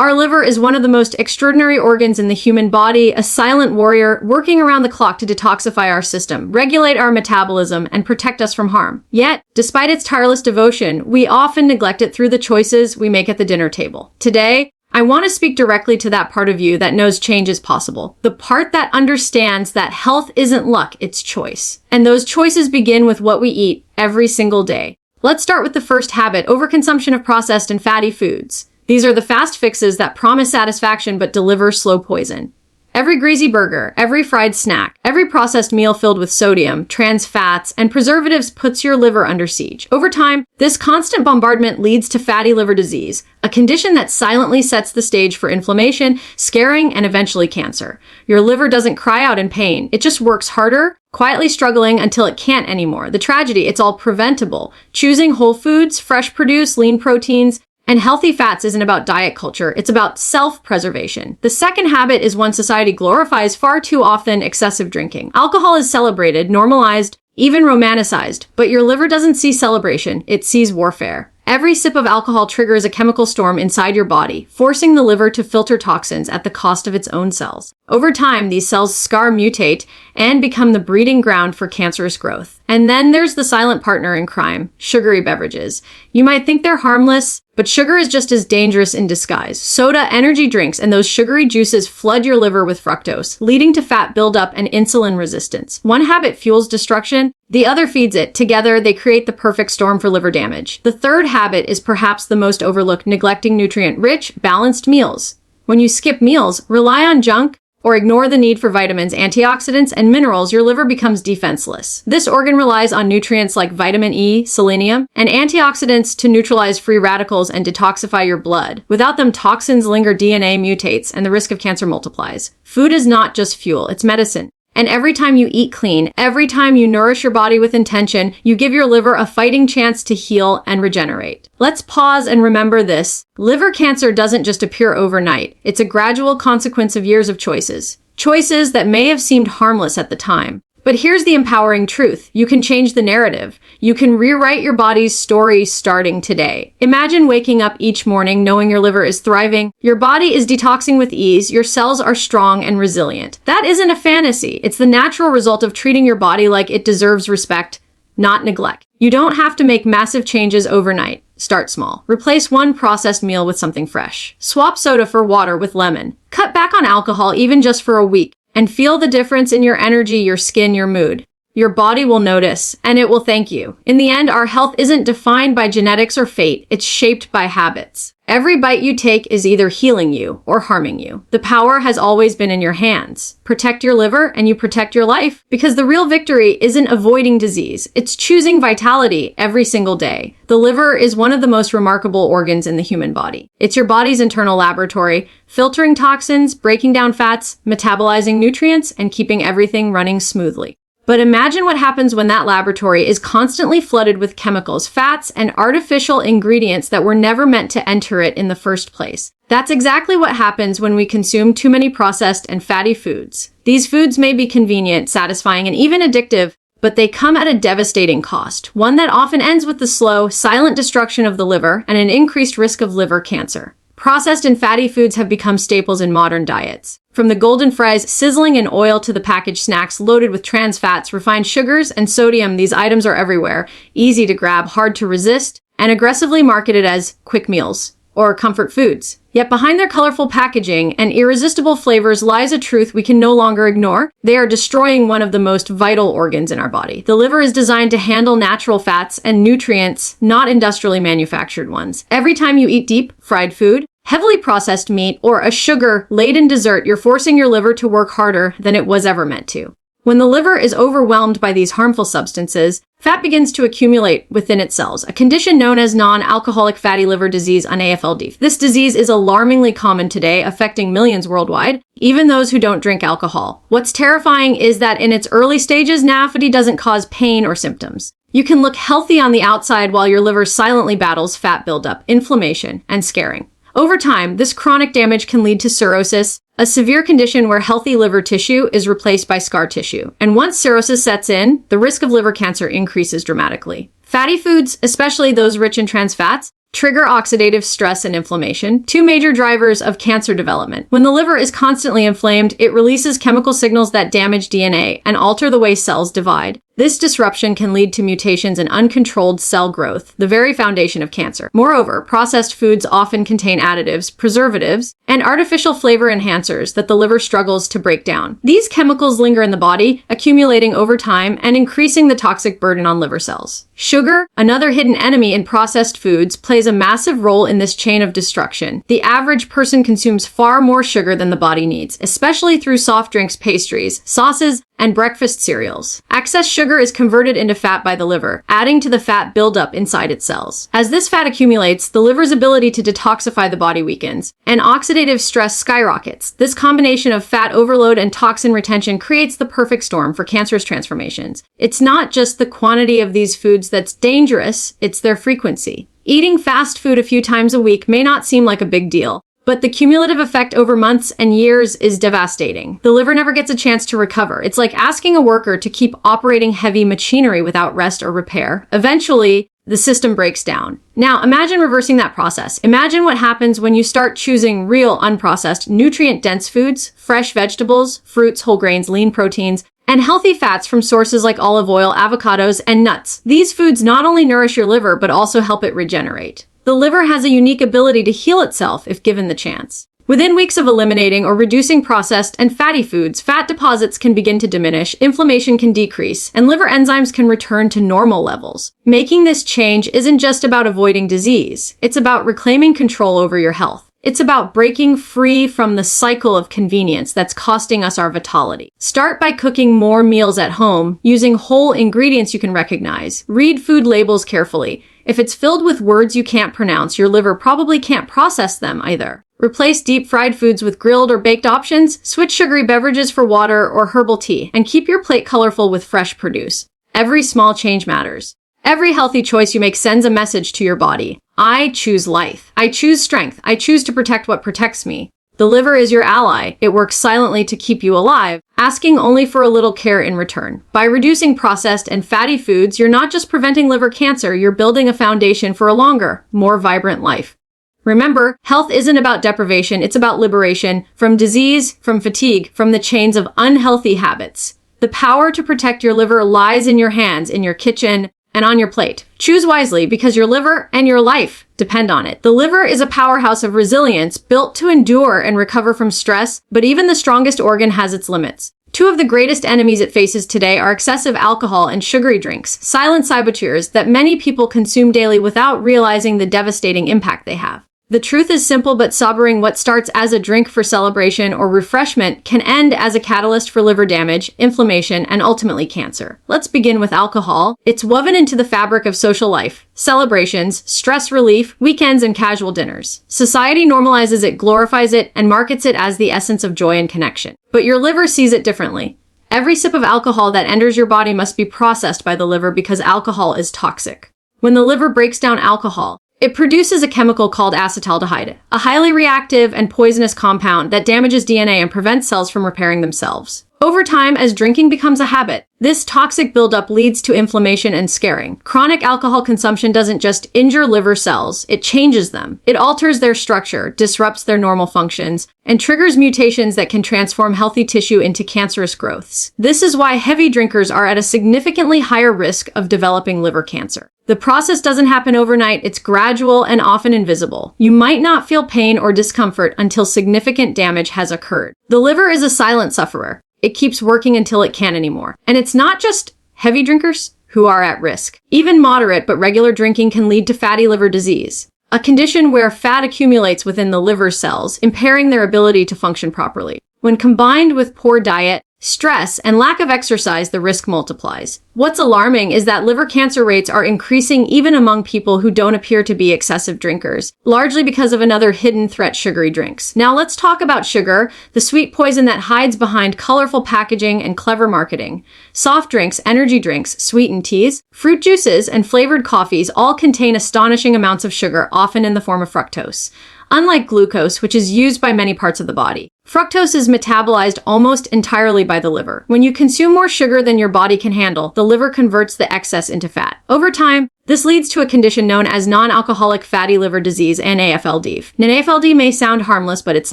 Our liver is one of the most extraordinary organs in the human body, a silent warrior working around the clock to detoxify our system, regulate our metabolism, and protect us from harm. Yet, despite its tireless devotion, we often neglect it through the choices we make at the dinner table. Today, I want to speak directly to that part of you that knows change is possible. The part that understands that health isn't luck, it's choice. And those choices begin with what we eat every single day. Let's start with the first habit, overconsumption of processed and fatty foods. These are the fast fixes that promise satisfaction but deliver slow poison. Every greasy burger, every fried snack, every processed meal filled with sodium, trans fats, and preservatives puts your liver under siege. Over time, this constant bombardment leads to fatty liver disease, a condition that silently sets the stage for inflammation, scarring, and eventually cancer. Your liver doesn't cry out in pain. It just works harder, quietly struggling until it can't anymore. The tragedy, it's all preventable. Choosing whole foods, fresh produce, lean proteins, and healthy fats isn't about diet culture, it's about self-preservation. The second habit is one society glorifies far too often: excessive drinking. Alcohol is celebrated, normalized, even romanticized, but your liver doesn't see celebration, it sees warfare. Every sip of alcohol triggers a chemical storm inside your body, forcing the liver to filter toxins at the cost of its own cells. Over time, these cells scar, mutate, and become the breeding ground for cancerous growth. And then there's the silent partner in crime, sugary beverages. You might think they're harmless, but sugar is just as dangerous in disguise. Soda, energy drinks, and those sugary juices flood your liver with fructose, leading to fat buildup and insulin resistance. One habit fuels destruction, the other feeds it. Together, they create the perfect storm for liver damage. The third habit is perhaps the most overlooked: neglecting nutrient-rich, balanced meals. When you skip meals, rely on junk, or ignore the need for vitamins, antioxidants, and minerals, your liver becomes defenseless. This organ relies on nutrients like vitamin E, selenium, and antioxidants to neutralize free radicals and detoxify your blood. Without them, toxins linger, DNA mutates, and the risk of cancer multiplies. Food is not just fuel, it's medicine. And every time you eat clean, every time you nourish your body with intention, you give your liver a fighting chance to heal and regenerate. Let's pause and remember this. Liver cancer doesn't just appear overnight. It's a gradual consequence of years of choices. Choices that may have seemed harmless at the time. But here's the empowering truth. You can change the narrative. You can rewrite your body's story starting today. Imagine waking up each morning knowing your liver is thriving, your body is detoxing with ease, your cells are strong and resilient. That isn't a fantasy. It's the natural result of treating your body like it deserves respect, not neglect. You don't have to make massive changes overnight. Start small. Replace one processed meal with something fresh. Swap soda for water with lemon. Cut back on alcohol even just for a week. And feel the difference in your energy, your skin, your mood. Your body will notice, and it will thank you. In the end, our health isn't defined by genetics or fate. It's shaped by habits. Every bite you take is either healing you or harming you. The power has always been in your hands. Protect your liver and you protect your life, because the real victory isn't avoiding disease. It's choosing vitality every single day. The liver is one of the most remarkable organs in the human body. It's your body's internal laboratory, filtering toxins, breaking down fats, metabolizing nutrients, and keeping everything running smoothly. But imagine what happens when that laboratory is constantly flooded with chemicals, fats, and artificial ingredients that were never meant to enter it in the first place. That's exactly what happens when we consume too many processed and fatty foods. These foods may be convenient, satisfying, and even addictive, but they come at a devastating cost, one that often ends with the slow, silent destruction of the liver and an increased risk of liver cancer. Processed and fatty foods have become staples in modern diets. From the golden fries sizzling in oil to the packaged snacks loaded with trans fats, refined sugars, and sodium, these items are everywhere, easy to grab, hard to resist, and aggressively marketed as quick meals or comfort foods. Yet behind their colorful packaging and irresistible flavors lies a truth we can no longer ignore. They are destroying one of the most vital organs in our body. The liver is designed to handle natural fats and nutrients, not industrially manufactured ones. Every time you eat deep, fried food, heavily processed meat, or a sugar-laden dessert, you're forcing your liver to work harder than it was ever meant to. When the liver is overwhelmed by these harmful substances, fat begins to accumulate within its cells, a condition known as non-alcoholic fatty liver disease, NAFLD. This disease is alarmingly common today, affecting millions worldwide, even those who don't drink alcohol. What's terrifying is that in its early stages, NAFLD doesn't cause pain or symptoms. You can look healthy on the outside while your liver silently battles fat buildup, inflammation, and scarring. Over time, this chronic damage can lead to cirrhosis, a severe condition where healthy liver tissue is replaced by scar tissue. And once cirrhosis sets in, the risk of liver cancer increases dramatically. Fatty foods, especially those rich in trans fats, trigger oxidative stress and inflammation, two major drivers of cancer development. When the liver is constantly inflamed, it releases chemical signals that damage DNA and alter the way cells divide. This disruption can lead to mutations and uncontrolled cell growth, the very foundation of cancer. Moreover, processed foods often contain additives, preservatives, and artificial flavor enhancers that the liver struggles to break down. These chemicals linger in the body, accumulating over time and increasing the toxic burden on liver cells. Sugar, another hidden enemy in processed foods, plays a massive role in this chain of destruction. The average person consumes far more sugar than the body needs, especially through soft drinks, pastries, sauces, and breakfast cereals. Excess sugar is converted into fat by the liver, adding to the fat buildup inside its cells. As this fat accumulates, the liver's ability to detoxify the body weakens, and oxidative stress skyrockets. This combination of fat overload and toxin retention creates the perfect storm for cancerous transformations. It's not just the quantity of these foods that's dangerous, it's their frequency. Eating fast food a few times a week may not seem like a big deal, but the cumulative effect over months and years is devastating. The liver never gets a chance to recover. It's like asking a worker to keep operating heavy machinery without rest or repair. Eventually, the system breaks down. Now, imagine reversing that process. Imagine what happens when you start choosing real, unprocessed, nutrient-dense foods, fresh vegetables, fruits, whole grains, lean proteins, and healthy fats from sources like olive oil, avocados, and nuts. These foods not only nourish your liver, but also help it regenerate. The liver has a unique ability to heal itself if given the chance. Within weeks of eliminating or reducing processed and fatty foods, fat deposits can begin to diminish, inflammation can decrease, and liver enzymes can return to normal levels. Making this change isn't just about avoiding disease. It's about reclaiming control over your health. It's about breaking free from the cycle of convenience that's costing us our vitality. Start by cooking more meals at home, using whole ingredients you can recognize. Read food labels carefully. If it's filled with words you can't pronounce, your liver probably can't process them either. Replace deep-fried foods with grilled or baked options, switch sugary beverages for water or herbal tea, and keep your plate colorful with fresh produce. Every small change matters. Every healthy choice you make sends a message to your body. I choose life. I choose strength. I choose to protect what protects me. The liver is your ally. It works silently to keep you alive, asking only for a little care in return. By reducing processed and fatty foods, you're not just preventing liver cancer, you're building a foundation for a longer, more vibrant life. Remember, health isn't about deprivation, it's about liberation from disease, from fatigue, from the chains of unhealthy habits. The power to protect your liver lies in your hands, in your kitchen, and on your plate. Choose wisely because your liver and your life depend on it. The liver is a powerhouse of resilience built to endure and recover from stress, but even the strongest organ has its limits. Two of the greatest enemies it faces today are excessive alcohol and sugary drinks, silent saboteurs that many people consume daily without realizing the devastating impact they have. The truth is simple but sobering. What starts as a drink for celebration or refreshment can end as a catalyst for liver damage, inflammation, and ultimately cancer. Let's begin with alcohol. It's woven into the fabric of social life, celebrations, stress relief, weekends, and casual dinners. Society normalizes it, glorifies it, and markets it as the essence of joy and connection. But your liver sees it differently. Every sip of alcohol that enters your body must be processed by the liver because alcohol is toxic. When the liver breaks down alcohol, it produces a chemical called acetaldehyde, a highly reactive and poisonous compound that damages DNA and prevents cells from repairing themselves. Over time, as drinking becomes a habit, this toxic buildup leads to inflammation and scarring. Chronic alcohol consumption doesn't just injure liver cells, it changes them. It alters their structure, disrupts their normal functions, and triggers mutations that can transform healthy tissue into cancerous growths. This is why heavy drinkers are at a significantly higher risk of developing liver cancer. The process doesn't happen overnight, it's gradual and often invisible. You might not feel pain or discomfort until significant damage has occurred. The liver is a silent sufferer. It keeps working until it can't anymore. And it's not just heavy drinkers who are at risk. Even moderate but regular drinking can lead to fatty liver disease, a condition where fat accumulates within the liver cells, impairing their ability to function properly. When combined with poor diet, stress, and lack of exercise, the risk multiplies. What's alarming is that liver cancer rates are increasing even among people who don't appear to be excessive drinkers, largely because of another hidden threat: sugary drinks. Now let's talk about sugar, the sweet poison that hides behind colorful packaging and clever marketing. Soft drinks, energy drinks, sweetened teas, fruit juices, and flavored coffees all contain astonishing amounts of sugar, often in the form of fructose. Unlike glucose, which is used by many parts of the body, fructose is metabolized almost entirely by the liver. When you consume more sugar than your body can handle, the liver converts the excess into fat. Over time, This leads to a condition known as non-alcoholic fatty liver disease, NAFLD. NAFLD may sound harmless, but it's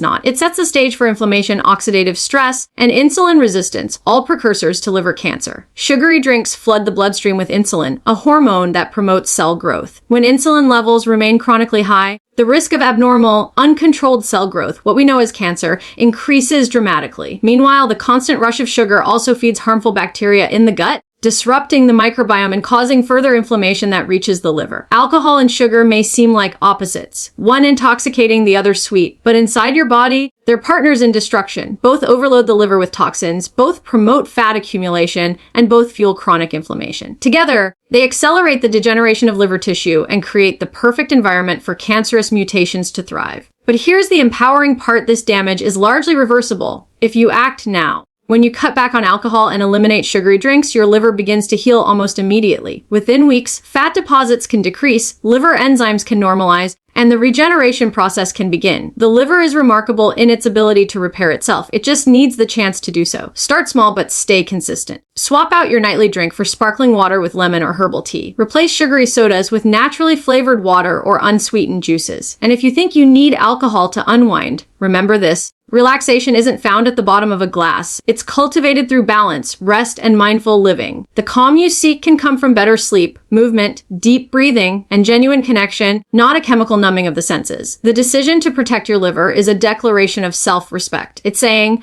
not. It sets the stage for inflammation, oxidative stress, and insulin resistance, all precursors to liver cancer. Sugary drinks flood the bloodstream with insulin, a hormone that promotes cell growth. When insulin levels remain chronically high, the risk of abnormal, uncontrolled cell growth, what we know as cancer, increases dramatically. Meanwhile, the constant rush of sugar also feeds harmful bacteria in the gut, disrupting the microbiome and causing further inflammation that reaches the liver. Alcohol and sugar may seem like opposites, one intoxicating, the other sweet, but inside your body, they're partners in destruction. Both overload the liver with toxins, both promote fat accumulation, and both fuel chronic inflammation. Together, they accelerate the degeneration of liver tissue and create the perfect environment for cancerous mutations to thrive. But here's the empowering part: this damage is largely reversible if you act now. When you cut back on alcohol and eliminate sugary drinks, your liver begins to heal almost immediately. Within weeks, fat deposits can decrease, liver enzymes can normalize, and the regeneration process can begin. The liver is remarkable in its ability to repair itself. It just needs the chance to do so. Start small, but stay consistent. Swap out your nightly drink for sparkling water with lemon or herbal tea. Replace sugary sodas with naturally flavored water or unsweetened juices. And if you think you need alcohol to unwind, remember this: relaxation isn't found at the bottom of a glass. It's cultivated through balance, rest, and mindful living. The calm you seek can come from better sleep, movement, deep breathing, and genuine connection, not a chemical numbing of the senses. The decision to protect your liver is a declaration of self-respect. It's saying,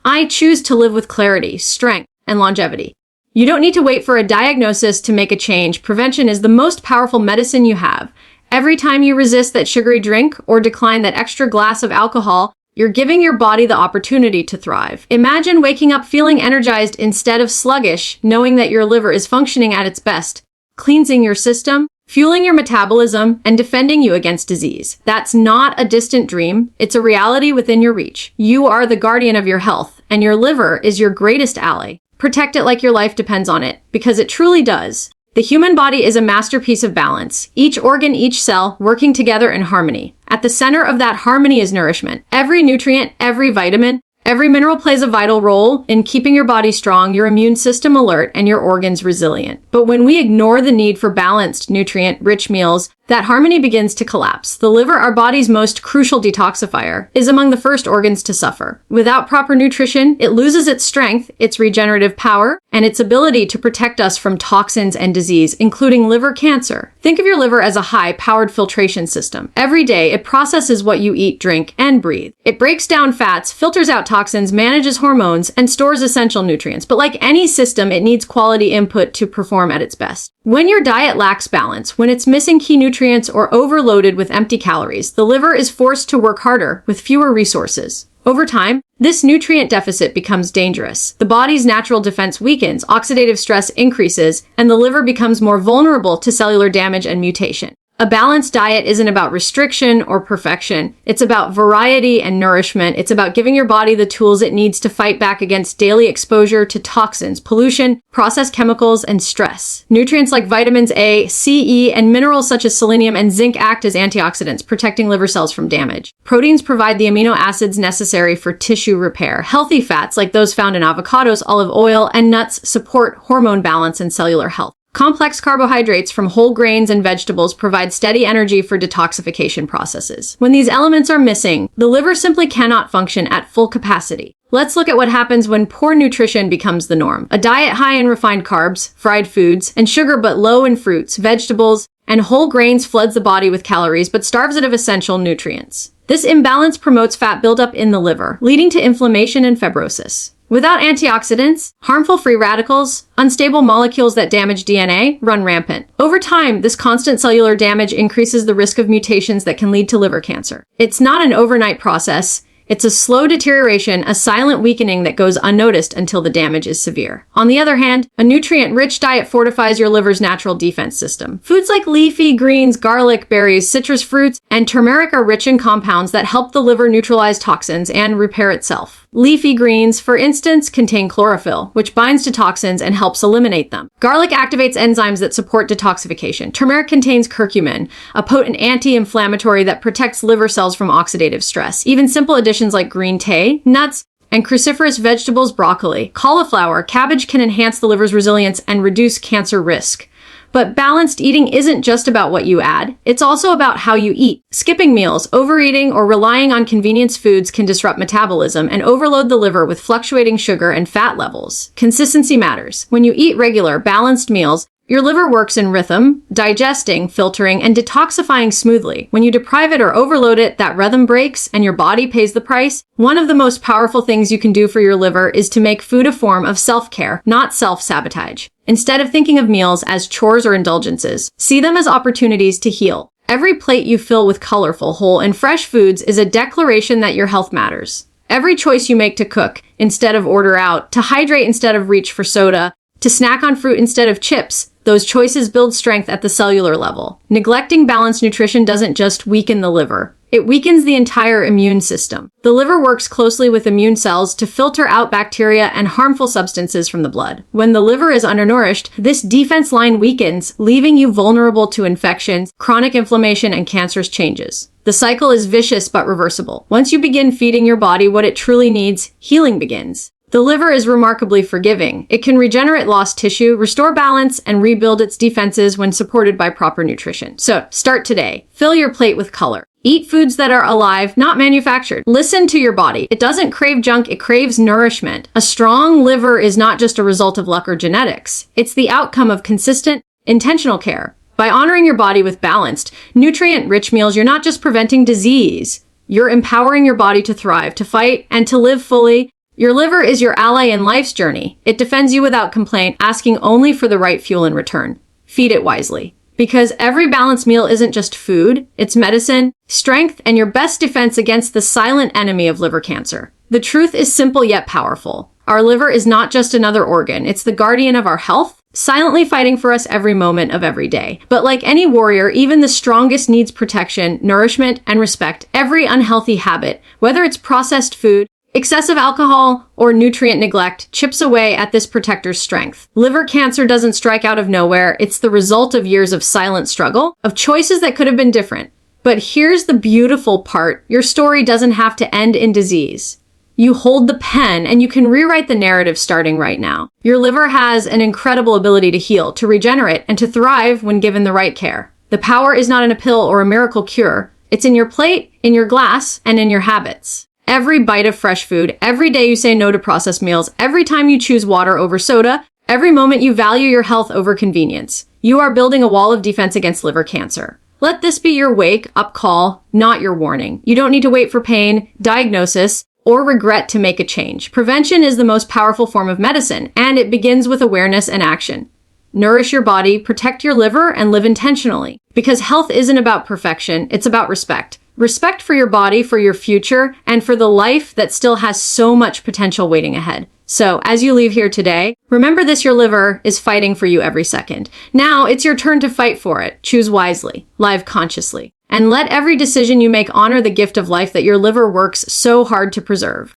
I choose to live with clarity, strength, and longevity. You don't need to wait for a diagnosis to make a change. Prevention is the most powerful medicine you have. Every time you resist that sugary drink or decline that extra glass of alcohol, you're giving your body the opportunity to thrive. Imagine waking up feeling energized instead of sluggish, knowing that your liver is functioning at its best, cleansing your system, fueling your metabolism, and defending you against disease. That's not a distant dream. It's a reality within your reach. You are the guardian of your health, and your liver is your greatest ally. Protect it like your life depends on it, because it truly does. The human body is a masterpiece of balance, each organ, each cell working together in harmony. At the center of that harmony is nourishment. Every nutrient, every vitamin, every mineral plays a vital role in keeping your body strong, your immune system alert, and your organs resilient. But when we ignore the need for balanced, nutrient-rich meals, that harmony begins to collapse. The liver, our body's most crucial detoxifier, is among the first organs to suffer. Without proper nutrition, it loses its strength, its regenerative power, and its ability to protect us from toxins and disease, including liver cancer. Think of your liver as a high-powered filtration system. Every day, it processes what you eat, drink, and breathe. It breaks down fats, filters out toxins, manages hormones, and stores essential nutrients. But like any system, it needs quality input to perform at its best. When your diet lacks balance, when it's missing key nutrients or overloaded with empty calories, the liver is forced to work harder with fewer resources. Over time, this nutrient deficit becomes dangerous. The body's natural defense weakens, oxidative stress increases, and the liver becomes more vulnerable to cellular damage and mutation. A balanced diet isn't about restriction or perfection. It's about variety and nourishment. It's about giving your body the tools it needs to fight back against daily exposure to toxins, pollution, processed chemicals, and stress. Nutrients like vitamins A, C, E, and minerals such as selenium and zinc act as antioxidants, protecting liver cells from damage. Proteins provide the amino acids necessary for tissue repair. Healthy fats, like those found in avocados, olive oil, and nuts, support hormone balance and cellular health. Complex carbohydrates from whole grains and vegetables provide steady energy for detoxification processes. When these elements are missing, the liver simply cannot function at full capacity. Let's look at what happens when poor nutrition becomes the norm. A diet high in refined carbs, fried foods, and sugar but low in fruits, vegetables, and whole grains floods the body with calories but starves it of essential nutrients. This imbalance promotes fat buildup in the liver, leading to inflammation and fibrosis. Without antioxidants, harmful free radicals, unstable molecules that damage DNA run rampant. Over time, this constant cellular damage increases the risk of mutations that can lead to liver cancer. It's not an overnight process. It's a slow deterioration, a silent weakening that goes unnoticed until the damage is severe. On the other hand, a nutrient-rich diet fortifies your liver's natural defense system. Foods like leafy greens, garlic, berries, citrus fruits, and turmeric are rich in compounds that help the liver neutralize toxins and repair itself. Leafy greens, for instance, contain chlorophyll, which binds to toxins and helps eliminate them. Garlic activates enzymes that support detoxification. Turmeric contains curcumin, a potent anti-inflammatory that protects liver cells from oxidative stress. Even simple additions like green tea, nuts, and cruciferous vegetables, broccoli, cauliflower, cabbage can enhance the liver's resilience and reduce cancer risk. But balanced eating isn't just about what you add. It's also about how you eat. Skipping meals, overeating, or relying on convenience foods can disrupt metabolism and overload the liver with fluctuating sugar and fat levels. Consistency matters. When you eat regular, balanced meals, your liver works in rhythm, digesting, filtering, and detoxifying smoothly. When you deprive it or overload it, that rhythm breaks and your body pays the price. One of the most powerful things you can do for your liver is to make food a form of self-care, not self-sabotage. Instead of thinking of meals as chores or indulgences, see them as opportunities to heal. Every plate you fill with colorful, whole, and fresh foods is a declaration that your health matters. Every choice you make to cook instead of order out, to hydrate instead of reach for soda, to snack on fruit instead of chips, those choices build strength at the cellular level. Neglecting balanced nutrition doesn't just weaken the liver. It weakens the entire immune system. The liver works closely with immune cells to filter out bacteria and harmful substances from the blood. When the liver is undernourished, this defense line weakens, leaving you vulnerable to infections, chronic inflammation, and cancerous changes. The cycle is vicious but reversible. Once you begin feeding your body what it truly needs, healing begins. The liver is remarkably forgiving. It can regenerate lost tissue, restore balance, and rebuild its defenses when supported by proper nutrition. So, start today. Fill your plate with color. Eat foods that are alive, not manufactured. Listen to your body. It doesn't crave junk, it craves nourishment. A strong liver is not just a result of luck or genetics. It's the outcome of consistent, intentional care. By honoring your body with balanced, nutrient-rich meals, you're not just preventing disease. You're empowering your body to thrive, to fight, and to live fully. Your liver is your ally in life's journey. It defends you without complaint, asking only for the right fuel in return. Feed it wisely. Because every balanced meal isn't just food, it's medicine, strength, and your best defense against the silent enemy of liver cancer. The truth is simple yet powerful. Our liver is not just another organ, it's the guardian of our health, silently fighting for us every moment of every day. But like any warrior, even the strongest needs protection, nourishment, and respect. Every unhealthy habit, whether it's processed food, excessive alcohol, or nutrient neglect, chips away at this protector's strength. Liver cancer doesn't strike out of nowhere. It's the result of years of silent struggle, of choices that could have been different. But here's the beautiful part. Your story doesn't have to end in disease. You hold the pen and you can rewrite the narrative starting right now. Your liver has an incredible ability to heal, to regenerate, and to thrive when given the right care. The power is not in a pill or a miracle cure. It's in your plate, in your glass, and in your habits. Every bite of fresh food, every day you say no to processed meals, every time you choose water over soda, every moment you value your health over convenience, you are building a wall of defense against liver cancer. Let this be your wake-up call, not your warning. You don't need to wait for pain, diagnosis, or regret to make a change. Prevention is the most powerful form of medicine, and it begins with awareness and action. Nourish your body, protect your liver, and live intentionally. Because health isn't about perfection, it's about respect. Respect for your body, for your future, and for the life that still has so much potential waiting ahead. So, as you leave here today, remember this: your liver is fighting for you every second. Now, it's your turn to fight for it. Choose wisely, live consciously, and let every decision you make honor the gift of life that your liver works so hard to preserve.